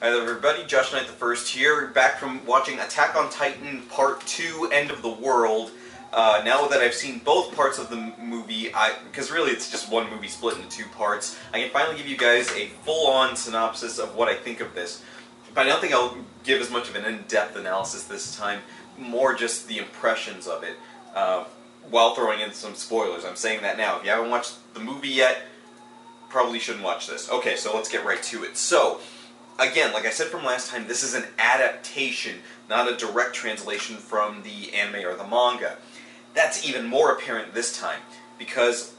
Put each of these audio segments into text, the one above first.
Hi there everybody, Josh Knight the First here, back from watching Attack on Titan Part 2, End of the World. Now that I've seen both parts of the movie, because really it's just one movie split into two parts, I can finally give you guys a full-on synopsis of what I think of this. But I don't think I'll give as much of an in-depth analysis this time, more just the impressions of it, while throwing in some spoilers. I'm saying that now. If you haven't watched the movie yet, probably shouldn't watch this. Okay, so let's get right to it. So, again, like I said from last time, this is an adaptation, not a direct translation from the anime or the manga. That's even more apparent this time, because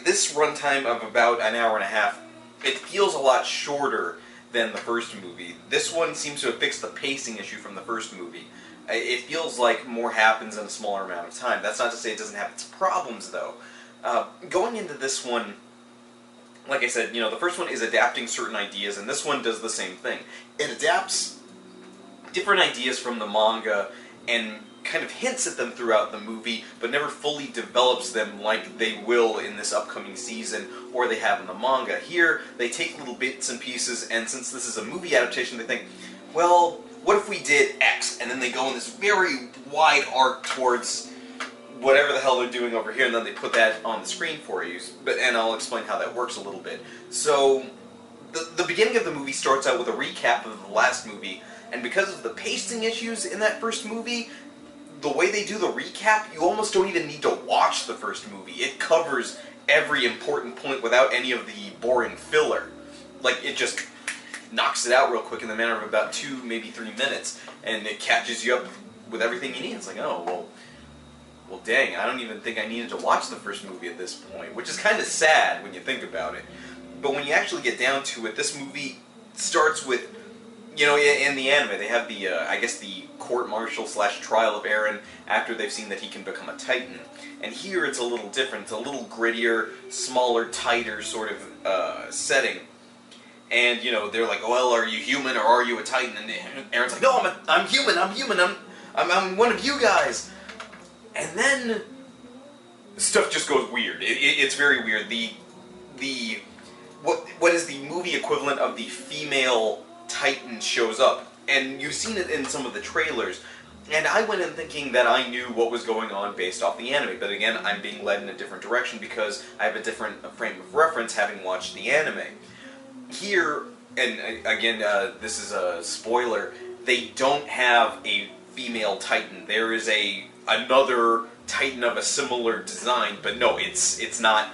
this runtime of about an hour and a half, it feels a lot shorter than the first movie. This one seems to have fixed the pacing issue from the first movie. It feels like more happens in a smaller amount of time. That's not to say it doesn't have its problems, though. Going into this one, like I said, the first one is adapting certain ideas, and this one does the same thing. It adapts different ideas from the manga and kind of hints at them throughout the movie, but never fully develops them like they will in this upcoming season, or they have in the manga. Here, they take little bits and pieces, and since this is a movie adaptation, they think, well, what if we did X? And then they go in this very wide arc towards whatever the hell they're doing over here, and then they put that on the screen for you. And I'll explain how that works a little bit. So, the beginning of the movie starts out with a recap of the last movie, and because of the pacing issues in that first movie, the way they do the recap, you almost don't even need to watch the first movie. It covers every important point without any of the boring filler. Like, it just knocks it out real quick in the matter of about 2, maybe 3 minutes, and it catches you up with everything you need. It's like, oh, well, dang, I don't even think I needed to watch the first movie at this point, which is kind of sad when you think about it. But when you actually get down to it, this movie starts with, in the anime, they have the, I guess the court-martial / trial of Eren after they've seen that he can become a Titan. And here it's a little different. It's a little grittier, smaller, tighter sort of setting. And, they're like, well, are you human or are you a Titan? And Eren's like, no, I'm human, I'm one of you guys. And then stuff just goes weird. It's very weird. What is the movie equivalent of the female Titan shows up, and you've seen it in some of the trailers. And I went in thinking that I knew what was going on based off the anime, but again, I'm being led in a different direction because I have a different frame of reference having watched the anime. Here, and again, this is a spoiler, they don't have a female Titan. There is another Titan of a similar design, but no, it's not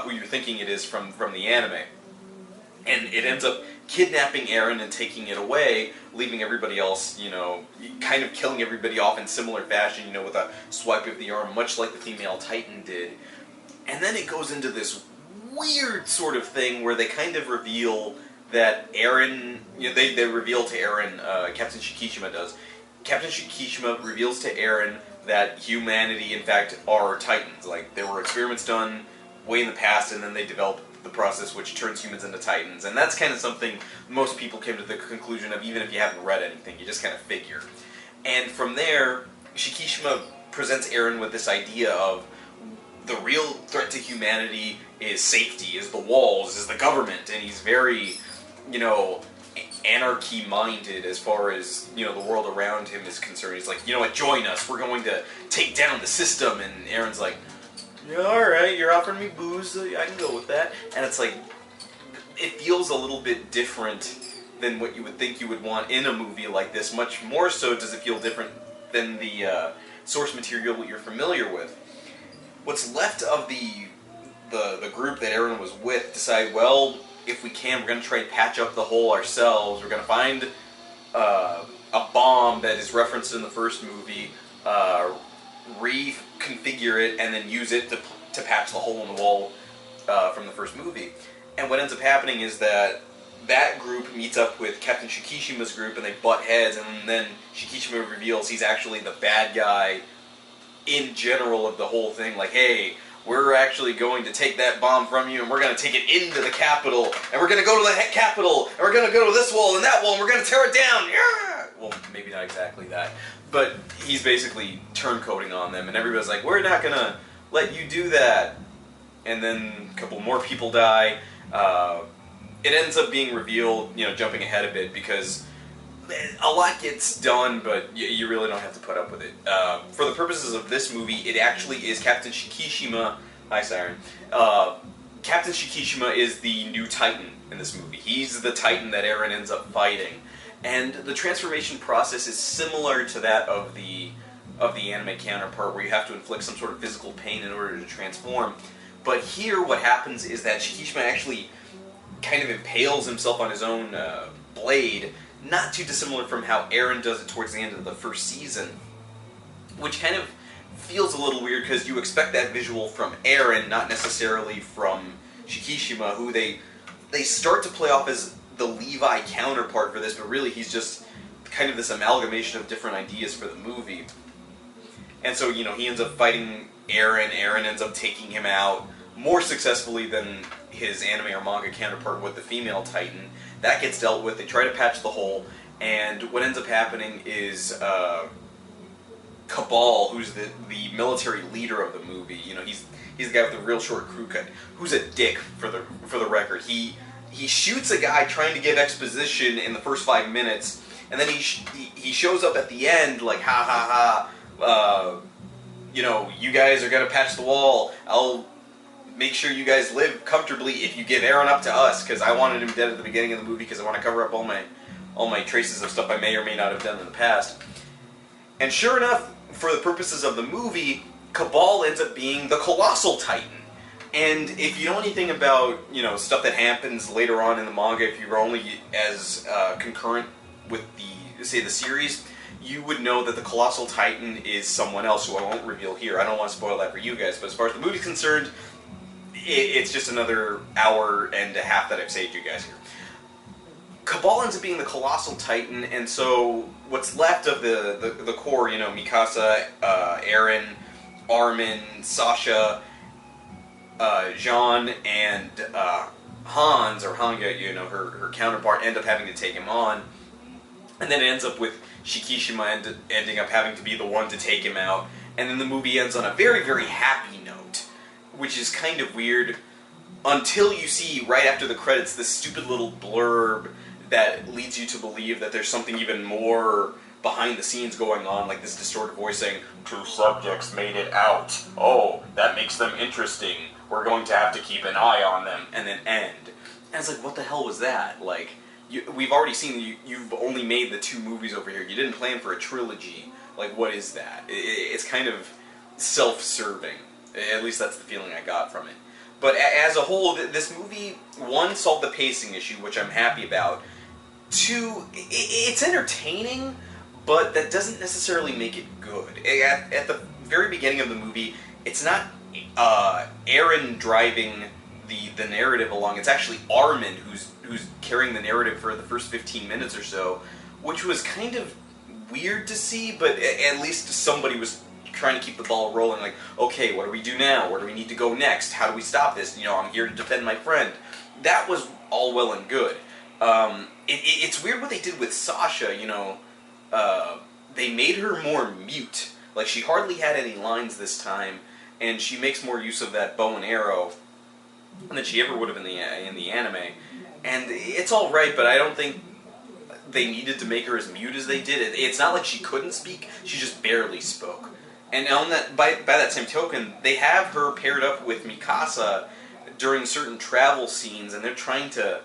who you're thinking it is from the anime. And it ends up kidnapping Eren and taking it away, leaving everybody else, kind of killing everybody off in similar fashion, with a swipe of the arm, much like the female Titan did. And then it goes into this weird sort of thing where they kind of reveal that Eren, they reveal to Eren, Captain Shikishima does. Captain Shikishima reveals to Eren that humanity, in fact, are Titans. Like, there were experiments done way in the past, and then they developed the process which turns humans into Titans. And that's kind of something most people came to the conclusion of, even if you haven't read anything. You just kind of figure. And from there, Shikishima presents Eren with this idea of the real threat to humanity is safety, is the walls, is the government, and he's very, anarchy-minded as far as, the world around him is concerned. He's like, you know what, join us, we're going to take down the system, and Eren's like, yeah, alright, you're offering me booze, so I can go with that. And it's like, it feels a little bit different than what you would think you would want in a movie like this. Much more so does it feel different than the source material that you're familiar with. What's left of the group that Eren was with decide, well, if we can, we're going to try and patch up the hole ourselves. We're going to find a bomb that is referenced in the first movie, reconfigure it, and then use it to patch the hole in the wall from the first movie. And what ends up happening is that group meets up with Captain Shikishima's group, and they butt heads, and then Shikishima reveals he's actually the bad guy in general of the whole thing. Like, hey, we're actually going to take that bomb from you, and we're going to take it into the capital, and we're going to go to the capital, and we're going to go to this wall and that wall, and we're going to tear it down. Yeah! Well, maybe not exactly that. But he's basically turncoating on them, and everybody's like, we're not going to let you do that. And then a couple more people die. it ends up being revealed, jumping ahead a bit, because a lot gets done, but you really don't have to put up with it. For the purposes of this movie, it actually is Captain Shikishima. Hi, Siren. Captain Shikishima is the new Titan in this movie. He's the Titan that Eren ends up fighting. And the transformation process is similar to that of the anime counterpart, where you have to inflict some sort of physical pain in order to transform. But here what happens is that Shikishima actually kind of impales himself on his own blade, not too dissimilar from how Eren does it towards the end of the first season, which kind of feels a little weird because you expect that visual from Eren, not necessarily from Shikishima, who they start to play off as the Levi counterpart for this, but really he's just kind of this amalgamation of different ideas for the movie. And so, he ends up fighting Eren. Eren ends up taking him out more successfully than his anime or manga counterpart with the female Titan. That gets dealt with. They try to patch the hole, and what ends up happening is Cabal, who's the military leader of the movie. He's the guy with the real short crew cut, who's a dick for the record. He shoots a guy trying to give exposition in the first 5 minutes, and then he shows up at the end like, ha ha ha, you guys are gonna patch the wall. I'll make sure you guys live comfortably if you give Eren up to us, because I wanted him dead at the beginning of the movie because I want to cover up all my traces of stuff I may or may not have done in the past. And sure enough, for the purposes of the movie, Cabal ends up being the Colossal Titan. And if you know anything about, stuff that happens later on in the manga, if you're only as concurrent with the series, you would know that the Colossal Titan is someone else who I won't reveal here. I don't want to spoil that for you guys, but as far as the movie's concerned, it's just another hour and a half that I've saved you guys here. Cabal ends up being the Colossal Titan, and so what's left of the core, Mikasa, Eren, Armin, Sasha, Jean, and Hans, or Hanga, her counterpart, end up having to take him on. And then it ends up with Shikishima ending up having to be the one to take him out. And then the movie ends on a very, very happy note, which is kind of weird, until you see, right after the credits, this stupid little blurb that leads you to believe that there's something even more behind the scenes going on, like this distorted voice saying, "Two subjects made it out. Oh, that makes them interesting. We're going to have to keep an eye on them," and then end. And it's like, what the hell was that? Like, we've already seen you've only made the 2 movies over here. You didn't plan for a trilogy. Like, what is that? It's kind of self-serving. At least that's the feeling I got from it. But as a whole, this movie, 1, solved the pacing issue, which I'm happy about. 2, it's entertaining, but that doesn't necessarily make it good. At the very beginning of the movie, it's not Eren driving the narrative along. It's actually Armin who's carrying the narrative for the first 15 minutes or so, which was kind of weird to see, but at least somebody was trying to keep the ball rolling, like, okay, what do we do now? Where do we need to go next? How do we stop this? I'm here to defend my friend. That was all well and good. It's weird what they did with Sasha, they made her more mute. Like, she hardly had any lines this time, and she makes more use of that bow and arrow than she ever would have in the anime. And it's alright, but I don't think they needed to make her as mute as they did. It's not like she couldn't speak, she just barely spoke. And on that, by that same token, they have her paired up with Mikasa during certain travel scenes, and they're trying to,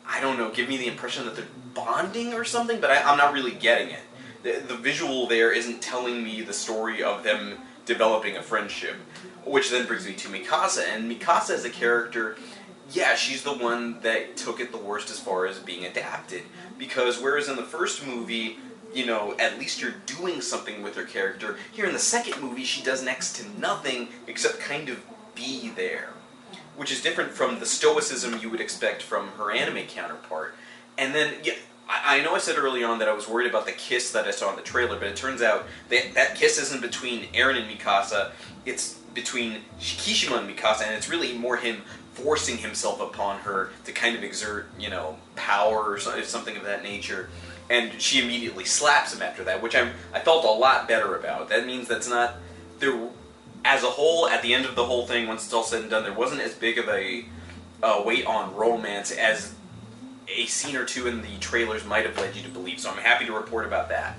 I don't know, give me the impression that they're bonding or something, but I'm not really getting it. The visual there isn't telling me the story of them developing a friendship, which then brings me to Mikasa. And Mikasa as a character, yeah, she's the one that took it the worst as far as being adapted. Because whereas in the first movie, at least you're doing something with her character, here in the second movie she does next to nothing except kind of be there. Which is different from the stoicism you would expect from her anime counterpart. And then, yeah, I know I said early on that I was worried about the kiss that I saw in the trailer, but it turns out that kiss isn't between Eren and Mikasa, it's between Shikishima and Mikasa, and it's really more him forcing himself upon her to kind of exert, power or something of that nature. And she immediately slaps him after that, which I felt a lot better about. That means that's not... There, as a whole, at the end of the whole thing, once it's all said and done, there wasn't as big of a weight on romance as a scene or two in the trailers might have led you to believe. So I'm happy to report about that.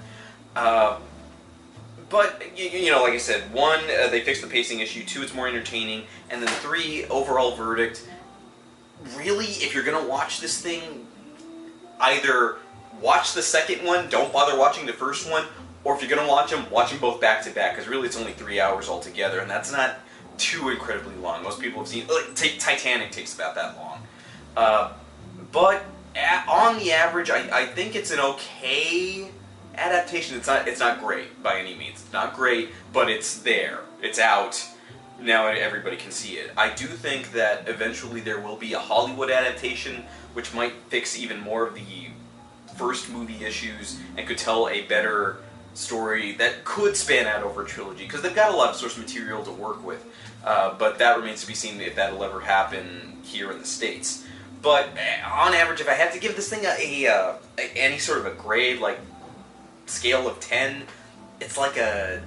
But, you know, like I said, 1, they fixed the pacing issue, 2, it's more entertaining, and then 3, overall verdict, really, if you're going to watch this thing, either watch the second one, don't bother watching the first one, or if you're going to watch them both back to back, because really it's only 3 hours altogether, and that's not too incredibly long. Most people have seen, like, Titanic takes about that long. But on the average, I think it's an okay adaptation. It's not great by any means. It's not great, but it's there. It's out. Now everybody can see it. I do think that eventually there will be a Hollywood adaptation, which might fix even more of the first movie issues and could tell a better story that could span out over a trilogy, because they've got a lot of source material to work with. But that remains to be seen if that'll ever happen here in the States. But on average, if I had to give this thing any sort of a grade, like scale of 10, it's like a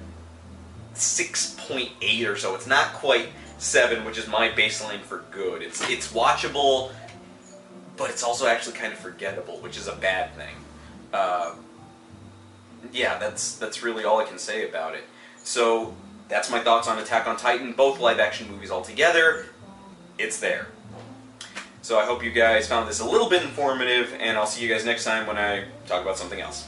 6.8 or so. It's not quite 7, which is my baseline for good. It's watchable, but it's also actually kind of forgettable, which is a bad thing. Yeah, that's really all I can say about it. So that's my thoughts on Attack on Titan, both live-action movies altogether. It's there. So I hope you guys found this a little bit informative, and I'll see you guys next time when I talk about something else.